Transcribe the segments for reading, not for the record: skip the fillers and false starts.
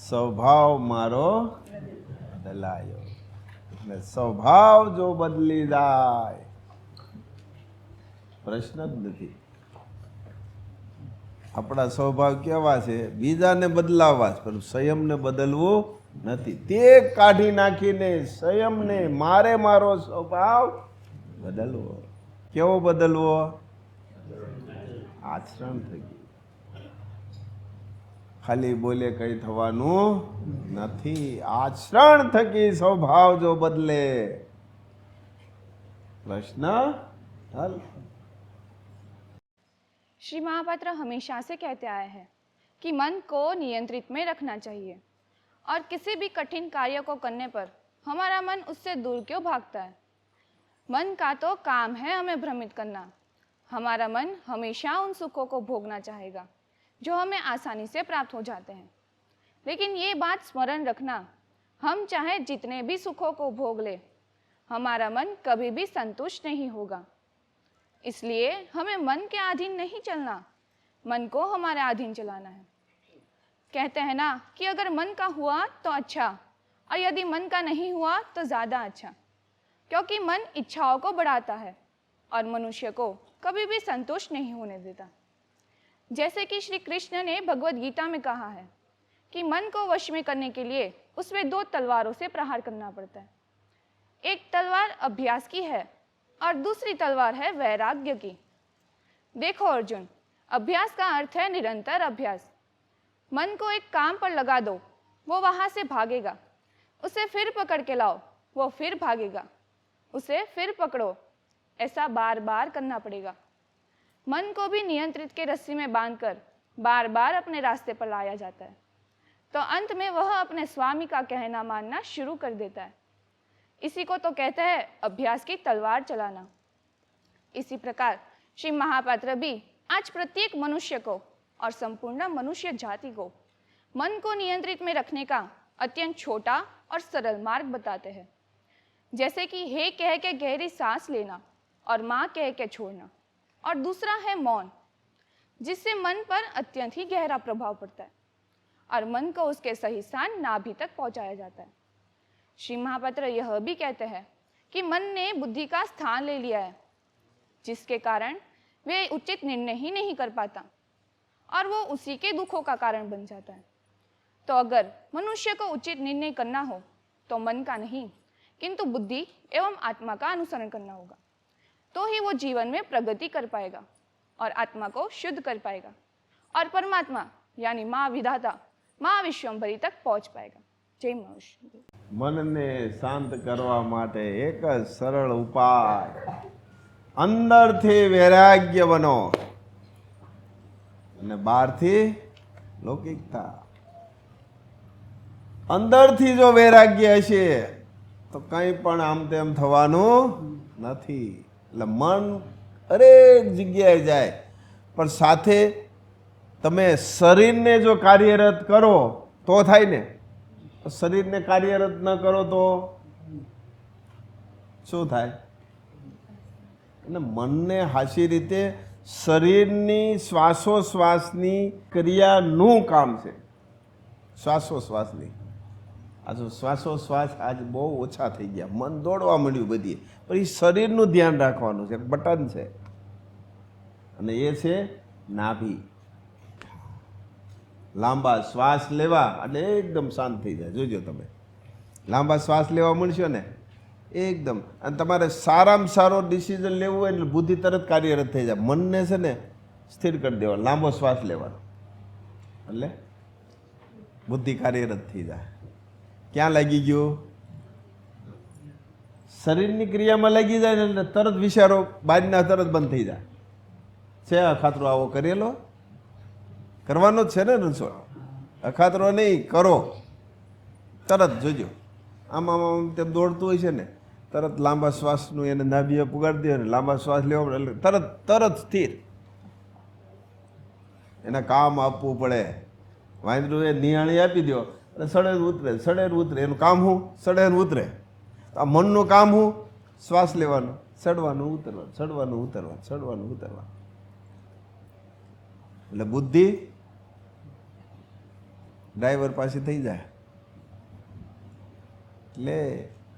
સ્વભાવ મારો બદલાયો. એટલે સ્વભાવ જો બદલી જાય પ્રશ્ન જ નથી. આપણા સ્વભાવ કેવા છે? બીજાને બદલાવા પણ સંયમને બદલવું નથી. તે કાઢી નાખીને સંયમને મારે મારો સ્વભાવ બદલવો. કેવો બદલવો? આચરણ થકી. ખાલી બોલે કઈ થવાનું નથી. આચરણ થકી સ્વભાવ જો બદલે प्रश्न हल. श्री महापात्र हमेशा से कहते आए हैं कि मन को नियंत्रित में रखना चाहिए और किसी भी कठिन कार्य को करने पर हमारा मन उससे दूर क्यों भागता है? मन का तो काम है हमें भ्रमित करना. हमारा मन हमेशा उन सुखों को भोगना चाहेगा जो हमें आसानी से प्राप्त हो जाते हैं. लेकिन ये बात स्मरण रखना, हम चाहे जितने भी सुखों को भोग ले, हमारा मन कभी भी संतुष्ट नहीं होगा. इसलिए हमें मन के अधीन नहीं चलना, मन को हमारे अधीन चलाना है. कहते हैं ना कि अगर मन का हुआ तो अच्छा, और यदि मन का नहीं हुआ तो ज़्यादा अच्छा, क्योंकि मन इच्छाओं को बढ़ाता है और मनुष्य को कभी भी संतुष्ट नहीं होने देता. जैसे कि श्री कृष्ण ने भगवद गीता में कहा है कि मन को वश में करने के लिए उसमें 2 तलवारों से प्रहार करना पड़ता है. एक तलवार अभ्यास की है और दूसरी तलवार है वैराग्य की. देखो अर्जुन, अभ्यास का अर्थ है निरंतर अभ्यास. मन को एक काम पर लगा दो, वो वहाँ से भागेगा. उसे फिर पकड़ के लाओ, वो फिर भागेगा. उसे फिर पकड़ो, ऐसा बार बार करना पड़ेगा. मन को भी नियंत्रित के रस्सी में बांधकर बार बार अपने रास्ते पर लाया जाता है, तो अंत में वह अपने स्वामी का कहना मानना शुरू कर देता है. इसी को तो कहते हैं अभ्यास की तलवार चलाना. इसी प्रकार श्री महापात्र भी आज प्रत्येक मनुष्य को और संपूर्ण मनुष्य जाति को मन को नियंत्रित में रखने का अत्यंत छोटा और सरल मार्ग बताते हैं. जैसे कि हे कह के गहरी सांस लेना और माँ कह के छोड़ना, और दूसरा है मौन, जिससे मन पर अत्यंत ही गहरा प्रभाव पड़ता है और मन को उसके सही स्थान नाभि तक पहुँचाया जाता है. श्री महापात्र यह भी कहते हैं कि मन ने बुद्धि का स्थान ले लिया है, जिसके कारण वे उचित निर्णय ही नहीं कर पाता और वो उसी के दुखों का कारण बन जाता है. तो अगर मनुष्य को उचित निर्णय करना हो तो मन का नहीं, किंतु बुद्धि एवं आत्मा का अनुसरण करना होगा. तो ही वो जीवन में प्रगति कर पाएगा और आत्मा को शुद्ध कर पाएगा और परमात्मा यानी माँ विधाता, माँ विश्वम्भरी तक पहुँच पाएगा. जय मनुष्य. મનને શાંત કરવા માટે એક જ સરળ ઉપાય, અંદરથી વૈરાગ્ય બનો અને બહારથી લૌકિકતા. અંદરથી જો વૈરાગ્ય હશે તો કંઈ પણ આમ તેમ થવાનું નથી. એટલે મન હરેક જગ્યાએ જાય, પણ સાથે તમે શરીરને જો કાર્યરત કરો તો થાય ને. શરીરને કાર્યરત ન કરો તો શું થાય? અને મનને હાસી રીતે શરીરની શ્વાસોશ્વાસની ક્રિયાનું કામ છે. શ્વાસોશ્વાસની આ જો શ્વાસોશ્વાસ આજ બહુ ઓછા થઈ ગયા, મન દોડવા માંડ્યું બધી, પણ એ શરીરનું ધ્યાન રાખવાનું છે. બટન છે અને એ છે નાભી. લાંબા શ્વાસ લેવા એટલે એકદમ શાંત થઈ જાય. જોજો તમે લાંબા શ્વાસ લેવા મળશો ને એકદમ, અને તમારે સારામાં સારો ડિસિઝન લેવું હોય એટલે બુદ્ધિ તરત કાર્યરત થઈ જાય. મનને છે ને સ્થિર કરી દેવાનો, લાંબો શ્વાસ લેવાનો એટલે બુદ્ધિ કાર્યરત થઈ જાય. ક્યાં લાગી ગયું? શરીરની ક્રિયામાં લાગી જાય ને એટલે તરત વિચારો બહારના તરત બંધ થઈ જાય. છે અખાતરો આવો કરેલો? કરવાનો જ છે ને રણછોડ? અખાતરો નહીં કરો, તરત જોજો. આમાં આમ તેમ દોડતું હોય છે ને, તરત લાંબા શ્વાસનું એને નાભીએ પુગાડી દે ને લાંબા શ્વાસ લેવા એટલે તરત સ્થિર. એને કામ આપવું પડે. વાંદરું એ નિહાળી આપી દો એટલે સડેર ઉતરે. એનું કામ શું? સડેર ઉતરે. આ મનનું કામ શું? શ્વાસ લેવાનું, ચડવાનું ઉતરવાનું, ચડવાનું ઉતરવાનું, ચડવાનું ઉતરવાનું. એટલે બુદ્ધિ ડ્રાઈવર પાસે થઈ જાય. એટલે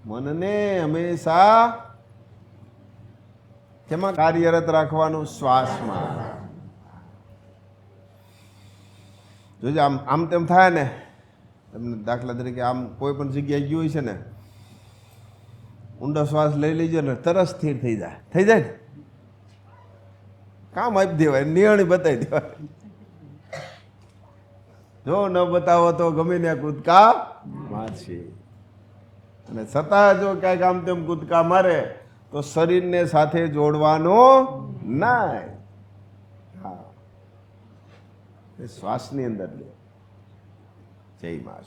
મનને હંમેશા કેમાં કાર્યરત રાખવાનું? શ્વાસમાં. જોજો આમ આમ તેમ થાય ને, તમને દાખલા તરીકે આમ કોઈ પણ જગ્યાએ ગયું હોય છે ને, ઊંડો શ્વાસ લઈ લેજો ને તરત સ્થિર થઈ જાય ને, કામ આપી દેવાય, નિયણી બતાવી દેવાય. જો ન બતાવો તો ગમે ત્યાં કૂદકા મારશે. અને છતાં જો ક્યાંક આમ તેમ કૂદકા મારે તો શરીરને સાથે જોડવાનું નહીં. હા, એ શ્વાસની અંદર લે. જય મા.